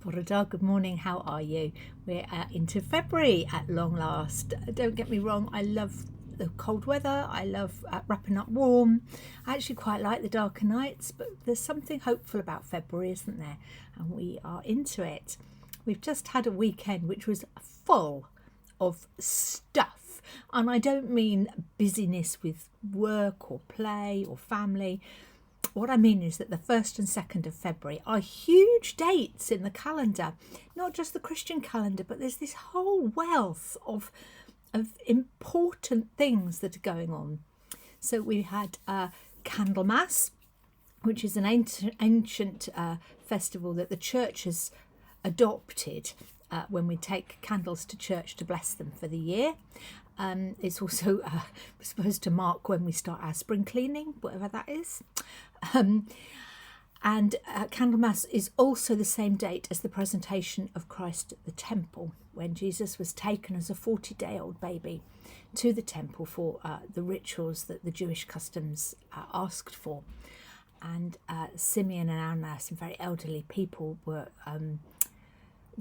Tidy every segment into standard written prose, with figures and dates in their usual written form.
Borada, good morning. How are you? We're into February at long last. Don't get me wrong, I love the cold weather. I love wrapping up warm. I actually quite like the darker nights, but there's something hopeful about February, isn't there? And we are into it. We've just had a weekend which was full of stuff. And I don't mean busyness with work or play or family. What I mean is that the 1st and 2nd of February are huge dates in the calendar, not just the Christian calendar, but there's this whole wealth of important things that are going on. So we had Candlemas, which is an ancient festival that the church has adopted when we take candles to church to bless them for the year. It's also supposed to mark when we start our spring cleaning, whatever that is. And Candlemas is also the same date as the presentation of Christ at the temple, when Jesus was taken as a 40-day-old baby to the temple for the rituals that the Jewish customs asked for. And Simeon and Anna, some very elderly people, were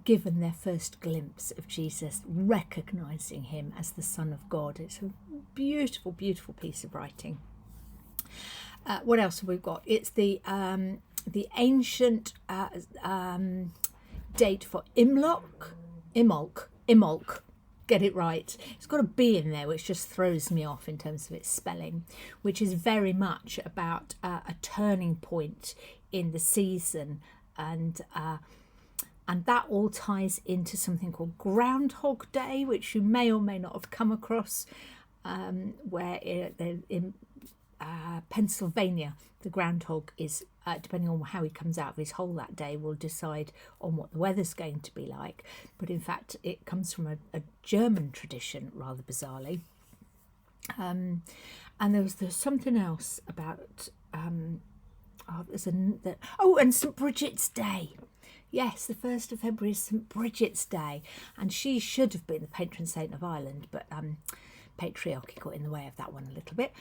given their first glimpse of Jesus, recognising him as the Son of God. It's a beautiful, beautiful piece of writing. What else have we got? It's the ancient date for Imolc. Get it right. It's got a B in there, which just throws me off in terms of its spelling, which is very much about a turning point in the season, and that all ties into something called Groundhog Day, which you may or may not have come across, where in Pennsylvania, the groundhog is, depending on how he comes out of his hole that day, will decide on what the weather's going to be like. But in fact, it comes from a German tradition, rather bizarrely. And there's something else about, and St. Bridget's Day. Yes, the 1st of February is St. Bridget's Day, and she should have been the patron saint of Ireland, but patriarchy got in the way of that one a little bit.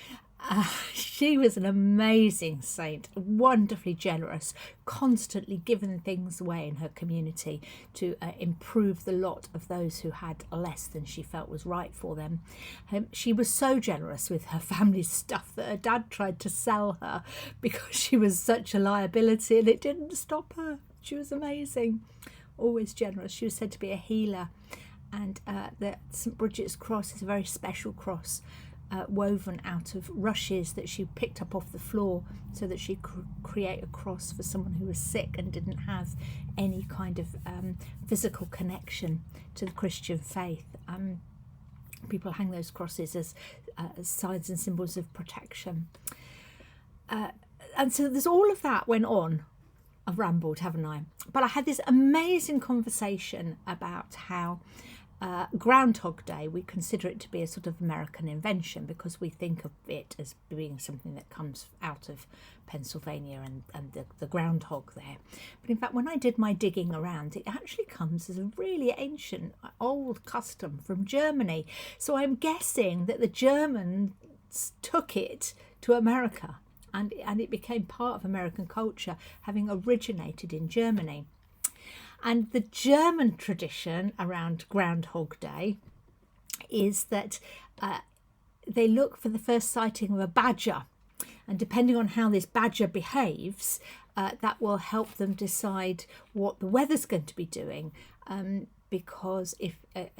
She was an amazing saint, wonderfully generous, constantly giving things away in her community to improve the lot of those who had less than she felt was right for them. She was so generous with her family's stuff that her dad tried to sell her because she was such a liability, and it didn't stop her. She was amazing, always generous. She was said to be a healer, and the St. Bridget's cross is a very special cross, woven out of rushes that she picked up off the floor so that she could create a cross for someone who was sick and didn't have any kind of physical connection to the Christian faith. People hang those crosses as signs and symbols of protection. And so there's all of that went on. I've rambled, haven't I? But I had this amazing conversation about how Groundhog Day, we consider it to be a sort of American invention because we think of it as being something that comes out of Pennsylvania and the groundhog there. But in fact, when I did my digging around, it actually comes as a really ancient, old custom from Germany. So I'm guessing that the Germans took it to America. And it became part of American culture, having originated in Germany. And the German tradition around Groundhog Day is that they look for the first sighting of a badger. And depending on how this badger behaves, that will help them decide what the weather's going to be doing. Because if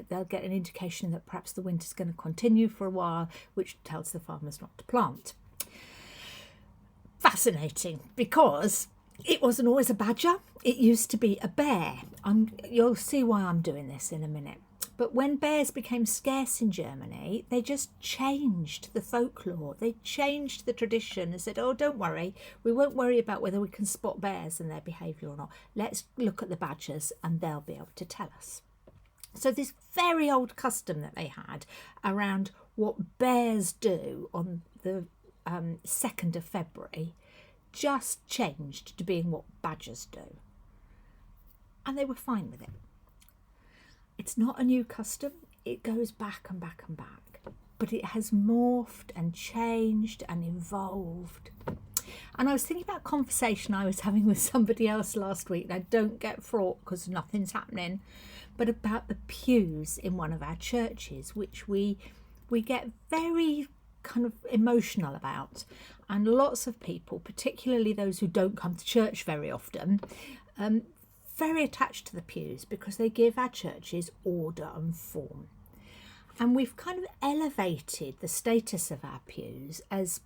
they'll get an indication that perhaps the winter's going to continue for a while, which tells the farmers not to plant. Fascinating, because it wasn't always a badger. It used to be a bear. You'll see why I'm doing this in a minute. But when bears became scarce in Germany, they just changed the folklore. They changed the tradition and said, oh, don't worry, we won't worry about whether we can spot bears and their behaviour or not. Let's look at the badgers and they'll be able to tell us. So this very old custom that they had around what bears do on the 2nd of February just changed to being what badgers do, and they were fine with it. It's not a new custom, it goes back and back and back, but it has morphed and changed and evolved. And I was thinking about a conversation I was having with somebody else last week, and I don't get fraught because nothing's happening, but about the pews in one of our churches, which we get very kind of emotional about. And lots of people, particularly those who don't come to church very often, very attached to the pews because they give our churches order and form. And we've kind of elevated the status of our pews as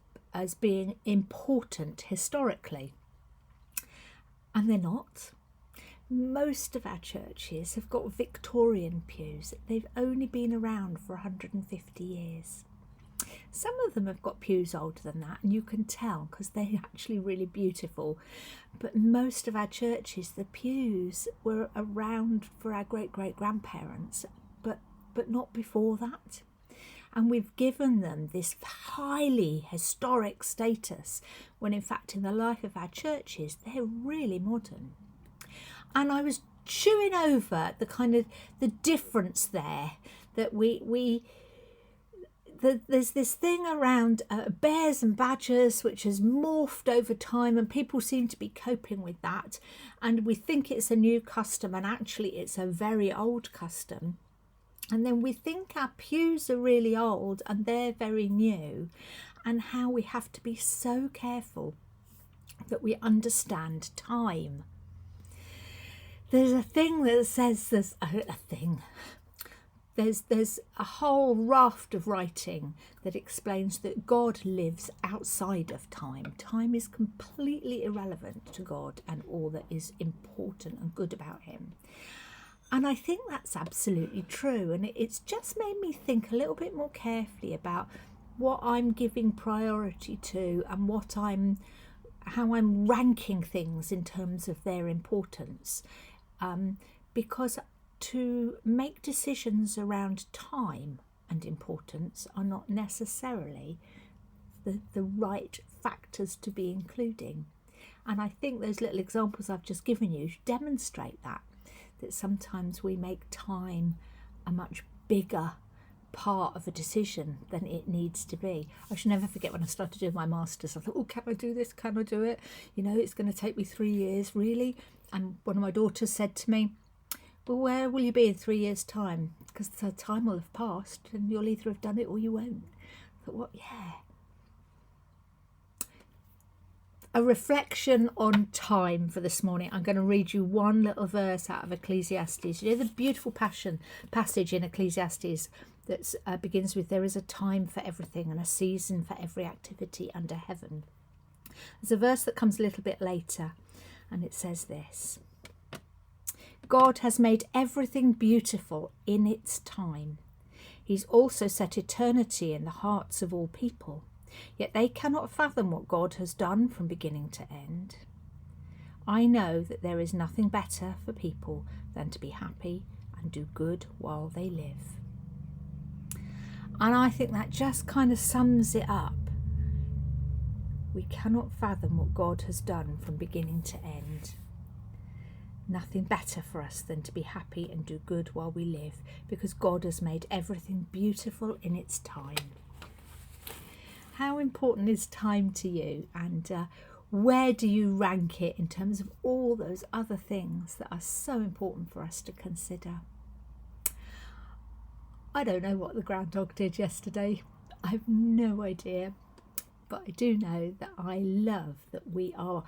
being important historically. And they're not. Most of our churches have got Victorian pews. They've only been around for 150 years. Some of them have got pews older than that, and you can tell because they're actually really beautiful. But most of our churches, the pews were around for our great-great-grandparents, but not before that. And we've given them this highly historic status when in fact in the life of our churches, they're really modern. And I was chewing over the kind of the difference there that there's this thing around bears and badgers which has morphed over time, and people seem to be coping with that, and we think it's a new custom and actually it's a very old custom. And then we think our pews are really old and they're very new, and how we have to be so careful that we understand time. There's a thing that says there's a whole raft of writing that explains that God lives outside of time. Time is completely irrelevant to God and all that is important and good about him. And I think that's absolutely true. And it's just made me think a little bit more carefully about what I'm giving priority to and how I'm ranking things in terms of their importance. Because to make decisions around time and importance are not necessarily the right factors to be including. And I think those little examples I've just given you demonstrate that sometimes we make time a much bigger part of a decision than it needs to be. I should never forget when I started doing my masters, I thought, oh, can I do this? Can I do it? You know, it's going to take me 3 years, really? And one of my daughters said to me, well, where will you be in 3 years' time? Because the time will have passed and you'll either have done it or you won't. I thought, what? Yeah. A reflection on time for this morning. I'm going to read you one little verse out of Ecclesiastes. You know the beautiful passage in Ecclesiastes that begins with, there is a time for everything and a season for every activity under heaven. There's a verse that comes a little bit later, and it says this: God has made everything beautiful in its time. He's also set eternity in the hearts of all people. Yet they cannot fathom what God has done from beginning to end. I know that there is nothing better for people than to be happy and do good while they live. And I think that just kind of sums it up. We cannot fathom what God has done from beginning to end. Nothing better for us than to be happy and do good while we live, because God has made everything beautiful in its time. How important is time to you, and where do you rank it in terms of all those other things that are so important for us to consider? I don't know what the groundhog did yesterday. I have no idea. But I do know that I love that we are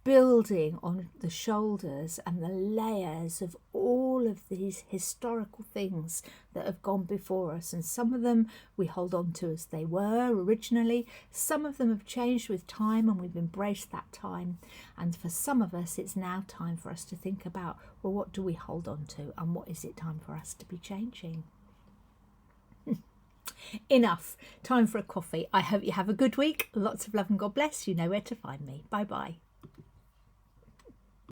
building on the shoulders and the layers of all of these historical things that have gone before us. And some of them we hold on to as they were originally. Some of them have changed with time and we've embraced that time. And for some of us, it's now time for us to think about, well, what do we hold on to and what is it time for us to be changing? Enough. Time for a coffee. I hope you have a good week. Lots of love and God bless. You know where to find me. Bye bye.